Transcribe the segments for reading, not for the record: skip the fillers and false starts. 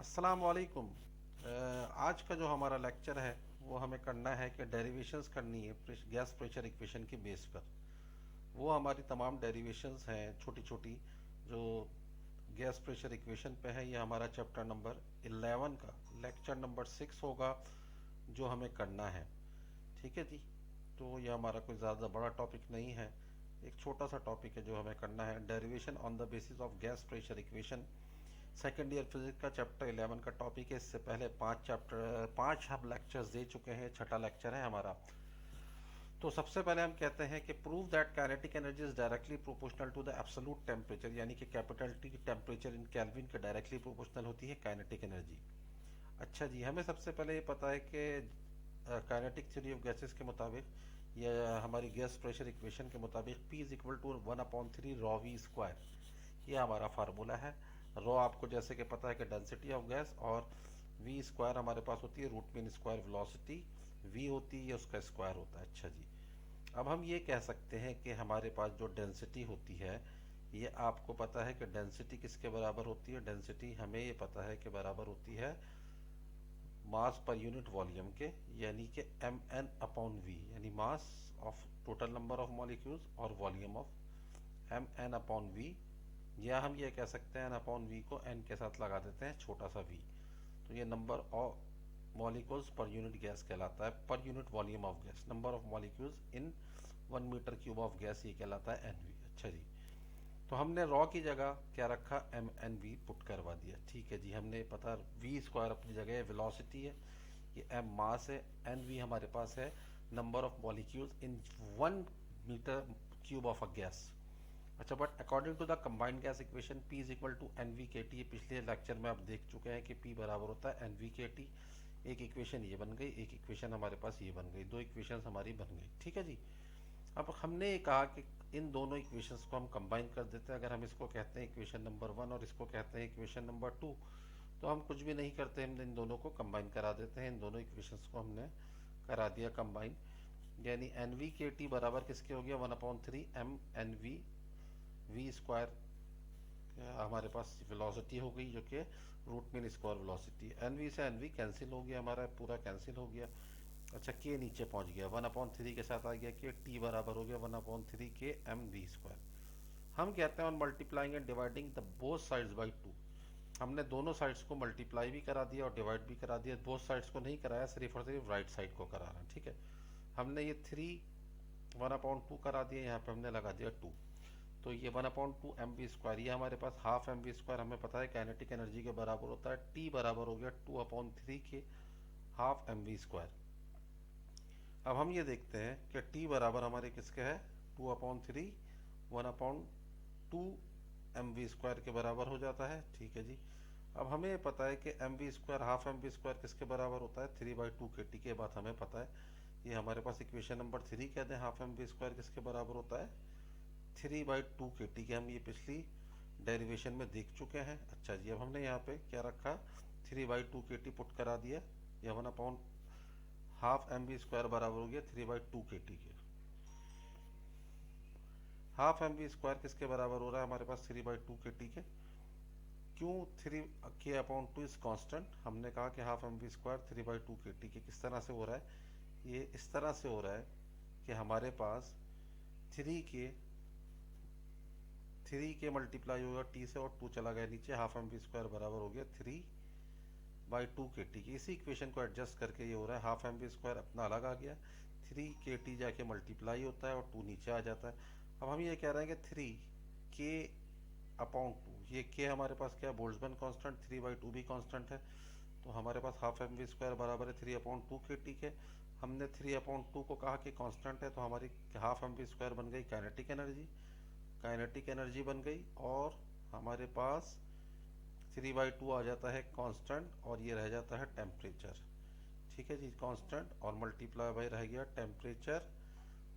अस्सलाम वालेकुम। आज का जो हमारा लेक्चर है वो हमें करना है कि डेरिवेशंस करनी है गैस प्रेशर इक्वेशन के बेस पर। वो हमारी तमाम डेरिवेशंस हैं छोटी छोटी जो गैस प्रेशर इक्वेशन पे है। ये हमारा चैप्टर नंबर 11 का लेक्चर नंबर 6 होगा जो हमें करना है। ठीक है जी। तो ये हमारा कोई ज़्यादा बड़ा टॉपिक नहीं है, एक छोटा सा टॉपिक है जो हमें करना है। Derivation on the basis of gas pressure equation, second year physics का चैप्टर 11 का टॉपिक है। इससे पहले पांच हम लेक्चर्स दे चुके हैं, छठा लेक्चर है हमारा। तो सबसे पहले हम कहते हैं कि prove that kinetic energy is directly proportional to the absolute temperature, यानी कि capital T temperature in kelvin के डायरेक्टली प्रोपोर्शनल होती है काइनेटिक एनर्जी। अच्छा जी, हमें सबसे पहले ये पता है कि काइनेटिक थ्योरी ऑफ गैसेस के मुताबिक या हमारी गैस प्रेशर इक्वेशन के मुताबिक P is equal to 1/3 rho V square, ये हमारा फार्मूला है। रॉ आपको जैसे कि पता है कि डेंसिटी ऑफ गैस, और वी स्क्वायर हमारे पास होती है root mean square velocity, V होती है उसका स्क्वायर होता है। अच्छा जी, अब हम ये कह सकते हैं कि हमारे पास जो डेंसिटी होती है, ये आपको पता है कि डेंसिटी किसके बराबर होती है। डेंसिटी हमें ये पता है कि बराबर होती है मास पर यूनिट वॉल्यूम के, यानी कि एम एन अपॉन वी, यानी mass of total number of molecules और volume of m n upon v. या हम ये कह सकते हैं एन अपॉन वी को एन के साथ लगा देते हैं छोटा सा वी, तो ये number of molecules per unit gas कहलाता है, per unit volume of gas, number of molecules in 1 metre cube of gas, ये कहलाता है एन वी। अच्छा जी, तो हमने रॉ की जगह क्या रखा, एम एन वी पुट करवा दिया। ठीक है जी, हमने पता वी स्क्वायर अपनी जगह वेलोसिटी है, ये एम मास है, एन वी हमारे पास है number of molecules in 1 metre cube of a gas. अच्छा, but according to the combined gas equation P is equal to n v k T, पिछले लेक्चर में आप देख चुके हैं कि P बराबर होता है एन वी के टी। एक इक्वेशन ये बन गई, एक इक्वेशन हमारे पास ये बन गई, दो इक्वेशन हमारी बन गई। ठीक है जी, अब हमने ये कहा कि इन दोनों इक्वेशंस को हम कंबाइन कर देते हैं। अगर हम इसको कहते हैं इक्वेशन नंबर 1 और इसको कहते हैं इक्वेशन नंबर 2, तो हम कुछ भी नहीं करते, हम इन दोनों को कंबाइन करा देते हैं। इन दोनों इक्वेशंस को हमने करा दिया कंबाइन, यानी एन वी के टी बराबर किसके हो गया, 1/3 M N V, V square हमारे पास वेलोसिटी हो गई जो कि root mean square velocity, N V से एन वी कैंसिल हो गया, हमारा पूरा कैंसिल हो गया। अच्छा, के नीचे पहुंच गया, 1/3 के साथ आ गया कि टी बराबर हो गया 1/3 के एम वी स्क्वायर। हम कहते हैं on multiplying and dividing the both sides by 2, हमने दोनों साइड्स को मल्टीप्लाई भी करा दिया और डिवाइड भी करा दिया। बोथ साइड्स को नहीं कराया, सिर्फ और सिर्फ राइट साइड को करा रहा है। ठीक है, हमने ये 1/2 करा दिया, यहाँ पे हमने लगा दिया 2, तो ये 1/2 एम वी स्क्वायर, ये हमारे पास हाफ एम वी स्क्वायर हमें पता है काइनेटिक एनर्जी के बराबर होता है। टी बराबर हो गया 2/3 के हाफ एम वी स्क्वायर। अब हम ये देखते हैं कि टी बराबर हमारे किसके है, 2/3 1/2 एम वी स्क्वायर के बराबर हो जाता है। ठीक है जी, अब हमें पता है कि M V square half M V square किसके बराबर होता है, 3/2 के टी के बाद हमें पता है, ये हमारे पास इक्वेशन नंबर 3 कहते हैं। हाफ एम वी स्क्वायर किसके बराबर होता है, 3/2 के टी के, हम ये पिछली डेरिवेशन में देख चुके हैं। अच्छा जी, अब हमने यहाँ पे क्या रखा, 3/2 के टी पुट करा दिया, या 1 हाफ एम वी स्क्वायर बराबर हो गया 3/2 के टी के। हाफ एम वी स्क्वायर किसके बराबर हो रहा है हमारे पास, 3/2 के टी के। क्यों, 3 के/2 इज कांस्टेंट, हमने कहा कि हाफ एम वी स्क्वायर 3/2 के टी के किस तरह से हो रहा है, ये इस तरह से हो रहा है कि हमारे पास 3 के 3 के मल्टीप्लाई होगा टी से और 2 चला गया नीचे, हाफ एम वी स्क्वायर बराबर हो गया 3/2 के टी की। इसी इक्वेशन को एडजस्ट करके ये हो रहा है, हाफ एम वी स्क्वायर अपना अलग आ गया, 3 के टी जाके मल्टीप्लाई होता है और 2 नीचे आ जाता है। अब हम ये कह रहे हैं कि 3 के/2, ये के हमारे पास क्या है, बोल्ट्जमैन कांस्टेंट, 3/2 भी कांस्टेंट है, तो हमारे पास हाफ एम वी स्क्वायर बराबर है 3/2 के टी के। हमने 3/2 को कहा कि कांस्टेंट है, तो हमारी हाफ एम वी स्क्वायर बन गई काइनेटिक एनर्जी, काइनेटिक एनर्जी बन गई, और हमारे पास 3/2 आ जाता है कांस्टेंट, और ये रह जाता है टेम्परेचर। ठीक है जी, कांस्टेंट और मल्टीप्लाई बाय रह गया टेम्परेचर,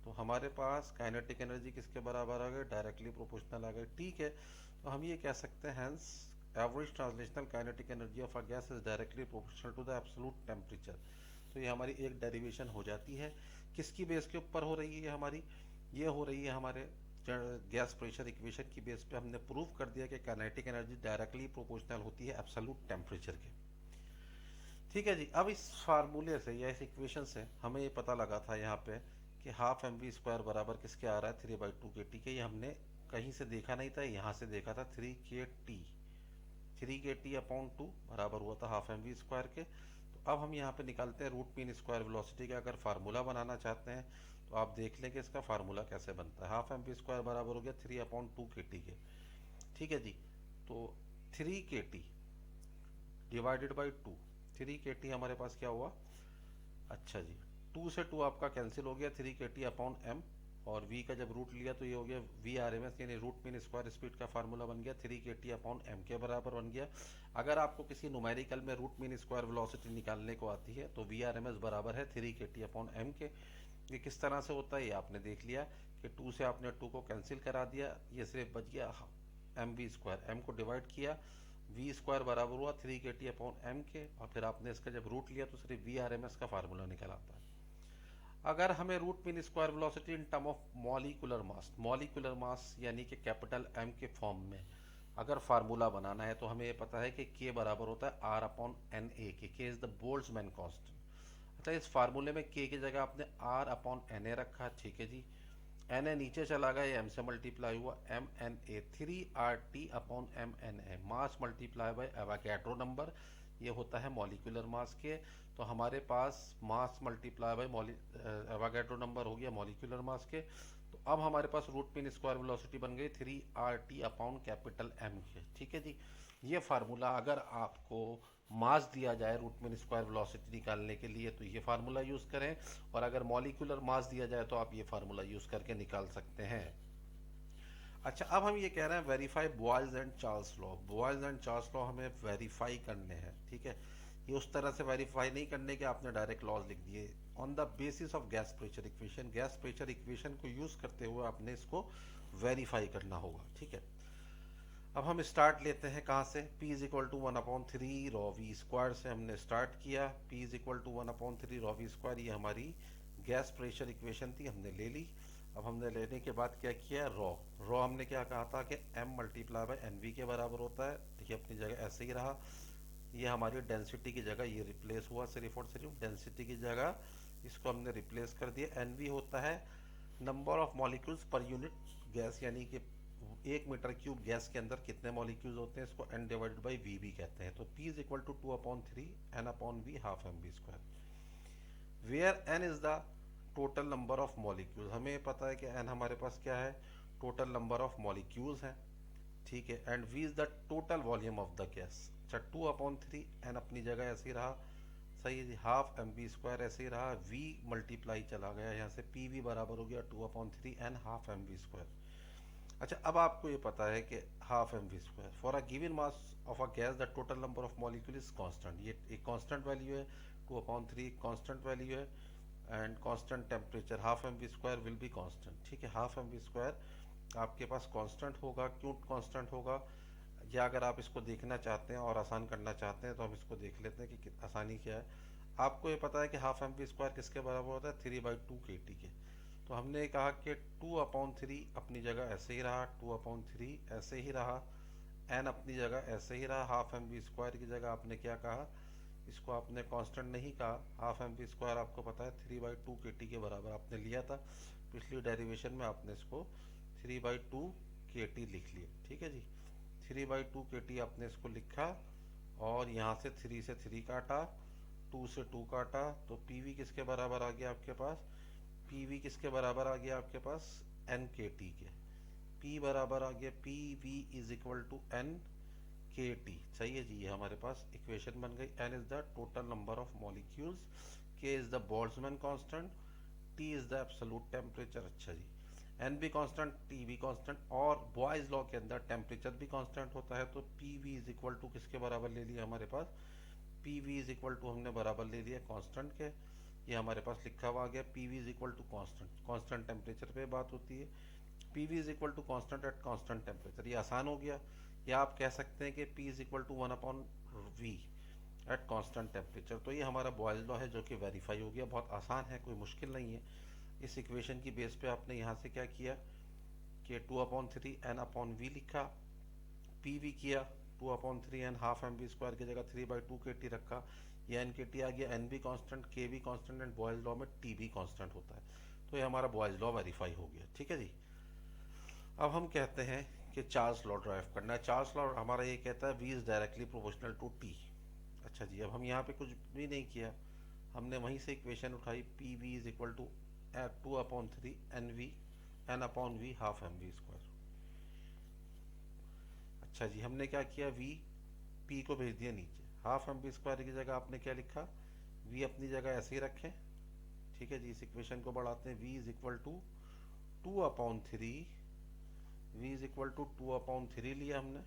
तो हमारे पास काइनेटिक एनर्जी किसके बराबर आ गई, डायरेक्टली प्रोपोर्शनल आ गई। ठीक है, तो हम ये कह सकते हैं hence average translational kinetic energy of a gas is directly proportional to the absolute temperature. तो ये हमारी एक डेरिवेशन हो जाती है, किसकी बेस के ऊपर हो रही है हमारी, ये हो रही है हमारे गैस प्रेशर इक्वेशन की बेस पे हमने प्रूव कर दिया कि काइनेटिक एनर्जी डायरेक्टली प्रोपोर्शनल होती है एब्सोल्यूट टेम्परेचर के। ठीक है जी, अब इस फार्मूले से या इस इक्वेशन से हमें ये पता लगा था यहाँ पे कि हाफ एम वी स्क्वायर बराबर किसके आ रहा है, 3/2 kT के। ये हमने कहीं से देखा नहीं था, यहाँ से देखा था। 3 kT, 3 kT/2 बराबर हुआ था हाफ एम वी स्क्वायर के। तो अब हम यहाँ पे निकालते हैं रूट मीन स्क्वायर वेलोसिटी का। अगर फार्मूला बनाना चाहते हैं तो आप देख लें कि इसका फार्मूला कैसे बनता है। हाफ एम वी स्क्वायर बराबर हो गया 3/2 kT के। ठीक है जी, तो 3 kT डिवाइडेड बाई 2, 3 kT हमारे पास क्या हुआ, अच्छा जी, 2 से 2 आपका कैंसिल हो गया, 3 kT/m। और v का जब रूट लिया तो ये हो गया VRMS, यानी रूट मीन स्क्वायर स्पीड का फार्मूला बन गया 3 kT/m के बराबर बन गया। अगर आपको किसी न्यूमेरिकल में रूट मीन स्क्वायर वेलोसिटी निकालने को आती है तो VRMS बराबर है 3 kT/m के। ये किस तरह से होता है ये आपने देख लिया कि 2 से आपने 2 को कैंसिल करा दिया, ये सिर्फ बच गया mv², m को डिवाइड किया, v² बराबर हुआ 3 kT/m के। और फिर आपने इसका जब रूट लिया तो सिर्फ VRMS का फार्मूला निकल आता है। अगर हमें root mean square velocity in term of molecular mass यानी कि कैपिटल M के फॉर्म में अगर फार्मूला बनाना है तो हमें ये पता है कि K बराबर होता है R/NA के। K is the Boltzmann constant. अच्छा, इस फार्मूले में K की जगह आपने R/NA रखा, ठीक है जी। Na नीचे चला गया, ये m से मल्टीप्लाई हुआ, mna 3RT/mna, mass multiply by Avogadro number, ये होता है मॉलिक्यूलर मास के। तो हमारे पास mass multiply by Avogadro number हो गया मॉलिक्यूलर मास के। तो अब हमारे पास रूट मीन स्क्वायर वेलोसिटी बन गई 3RT/M के। ठीक है जी, ये फार्मूला अगर आपको मास दिया जाए रूट मीन स्क्वायर वेलोसिटी निकालने के लिए तो ये फार्मूला यूज़ करें, और अगर मॉलिक्यूलर मास दिया जाए तो आप ये फार्मूला यूज़ करके निकाल सकते हैं। अच्छा, अब हम ये कह रहे हैं verify Boyle's and Charles law. Boyle's and Charles law हमें वेरीफाई करने हैं, ठीक है। ये उस तरह से वेरीफाई नहीं करने के आपने डायरेक्ट लॉज लिख दिए, on the basis of gas pressure equation. Gas pressure equation को यूज़ करते हुए आपने इसको वेरीफाई करना होगा, ठीक है। अब हम स्टार्ट लेते हैं कहाँ से, P is equal to 1/3 rho V square से हमने स्टार्ट किया। P is equal to 1/3 rho V square, ये हमारी गैस प्रेशर इक्वेशन थी, हमने ले ली। अब हमने लेने के बाद क्या किया, रॉ हमने क्या कहा था कि m मल्टीप्लाई बाय NV के बराबर होता है, ये अपनी जगह ऐसे ही रहा। ये हमारी डेंसिटी की जगह ये रिप्लेस हुआ, सिर्फ और सिर्फ डेंसिटी की जगह इसको हमने रिप्लेस कर दिया। NV होता है number of molecules per unit gas, यानी कि 1 मीटर क्यूब गैस के अंदर कितने मॉलिक्यूल्स होते हैं, इसको n डिवाइडेड बाई v भी कहते हैं। तो P is equal to 2/3 n/v half M V square, where n is the total number of molecules. हमें पता है कि n हमारे पास क्या है, टोटल नंबर ऑफ मॉलिक्यूल्स हैं, ठीक है। And v is the total volume of the gas. अच्छा, 2/3 n अपनी जगह ऐसे ही रहा, सही है जी। हाफ एम वी स्क्वायर ऐसे ही रहा, v मल्टीप्लाई चला गया यहाँ से, पी वी बराबर हो गया 2/3 n half M V square. अच्छा, अब आपको ये पता है कि half M V square for a given mass of a gas the total number of molecule is constant. ये एक कांस्टेंट वैल्यू है, 2/3 कांस्टेंट वैल्यू है, and constant temperature half M V square will be constant, ठीक है। Half M V square आपके पास constant होगा। क्यों constant होगा, या अगर आप इसको देखना चाहते हैं और आसान करना चाहते हैं तो हम इसको देख लेते हैं कि आसानी क्या है। आपको ये पता है कि हाफ एम वी स्क्वायर किसके बराबर होता है, 3/2 kT के। तो हमने कहा कि 2/3 अपनी जगह ऐसे ही रहा, 2/3 ऐसे ही रहा, n अपनी जगह ऐसे ही रहा। हाफ एम वी स्क्वायर की जगह आपने क्या कहा, इसको आपने कांस्टेंट नहीं कहा। हाफ एम वी स्क्वायर आपको पता है 3/2 kT के बराबर आपने लिया था पिछली डेरिवेशन में, आपने इसको 3/2 kT लिख लिया, ठीक है जी। 3/2 kT आपने इसको लिखा, और यहाँ से 3 से 3 काटा, 2 से 2 काटा, तो PV किसके बराबर आ गया आपके पास, PV किसके बराबर आ गया आपके पास, NKT के। P बराबर आ गया, PV is equal to NKT, सही है जी। ये हमारे पास इक्वेशन बन गई। N is the total number of molecules, K is the Boltzmann constant, T is the absolute temperature. अच्छा जी, N भी कांस्टेंट, T भी कांस्टेंट, और बॉयज लॉ के अंदर टेम्परेचर भी कांस्टेंट होता है। तो PV इज इक्वल टू किसके बराबर ले लिया हमारे पास, PV इज इक्वल टू हमने बराबर ले लिया कांस्टेंट के। ये हमारे पास लिखा हुआ आ गया, PV is equal to constant, constant temperature पे बात होती है। PV is equal to constant at constant temperature, ये आसान हो गया। या आप कह सकते हैं कि P is equal to 1/V at constant temperature. तो ये हमारा बॉयल्स लॉ है जो कि वेरीफाई हो गया, बहुत आसान है, कोई मुश्किल नहीं है। इस इक्वेशन की बेस पे आपने यहाँ से क्या किया कि 2/3 n/v लिखा, पी वी किया 2/3 n half M V square की जगह 3/2 के टी रखा, ये एन के टी आ गया, N B constant, K B constant and Boyle's law में टी बी कॉन्स्टेंट होता है। तो ये हमारा बॉयज लॉ वेरीफाई हो गया। ठीक है जी। अब हम कहते हैं कि चार्ल्स लॉ ड्राइव करना है। चार्ल्स लॉ हमारा ये कहता है V is directly proportional to T. अच्छा जी, अब हम यहाँ पे कुछ भी नहीं किया, हमने वहीं से इक्वेशन उठाई, P V is equal to 2/3 n/v half M V square. अच्छा जी, हमने क्या किया, वी पी को भेज दिया नीचे, हाफ एम वी स्क्वायर की जगह आपने क्या लिखा, वी अपनी जगह ऐसे ही रखें। ठीक है जी, इस इक्वेशन को बढ़ाते हैं, V is equal to 2/3, V is equal to 2/3 लिया हमने।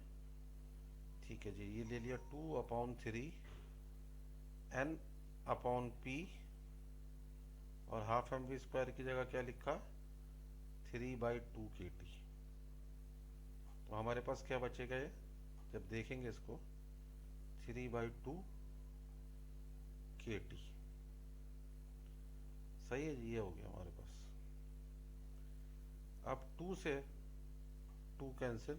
ठीक है जी, ये ले लिया 2/3 n/p, और हाफ एम वी स्क्वायर की जगह क्या लिखा, 3/2 के टी। तो हमारे पास क्या बचेगा, ये जब देखेंगे इसको, 3/2 के टी। सही है जी, ये हो गया हमारे पास। अब 2 से 2 कैंसिल,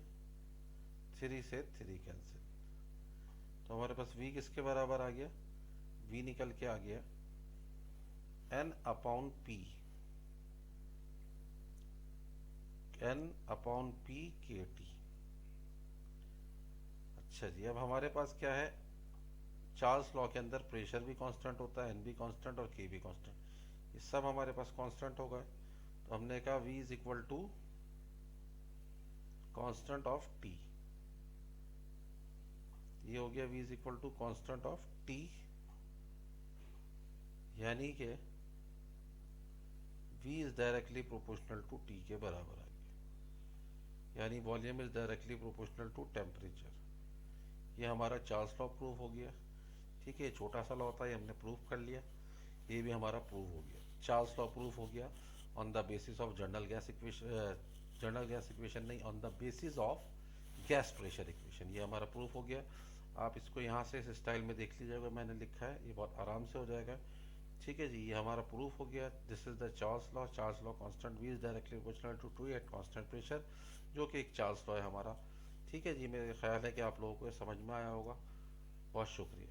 3 से 3 कैंसिल, तो हमारे पास v किसके बराबर आ गया, v निकल के आ गया n/p, n/p के टी। अच्छा जी, अब हमारे पास क्या है, चार्ल्स लॉ के अंदर प्रेशर भी कांस्टेंट होता है, एन भी कांस्टेंट और के भी कांस्टेंट, ये सब हमारे पास कांस्टेंट हो गए। तो हमने कहा v is equal to constant of T, ये हो गया v is equal to constant of T, यानी कि v is directly proportional to t के बराबर आ गया, यानी volume is directly proportional to temperature. ये हमारा चार्ल्स लॉ प्रूव हो गया। ठीक है, छोटा सा लॉ था, ये हमने प्रूव कर लिया, ये भी हमारा प्रूव हो गया, चार्ल्स लॉ प्रूव हो गया on the basis of general gas equation, general gas equation नहीं, on the basis of gas pressure equation, ये हमारा प्रूफ हो गया। आप इसको यहाँ से इस स्टाइल में देख लीजिएगा, मैंने लिखा है, ये बहुत आराम से हो जाएगा। ठीक है जी, ये हमारा प्रूफ हो गया, this is the Charles law. Charles law constant V is directly proportional to T at constant pressure, जो कि एक चार्ल्स लॉ है हमारा। ठीक है जी, मेरे ख्याल है कि आप लोगों को समझ में आया होगा। बहुत शुक्रिया।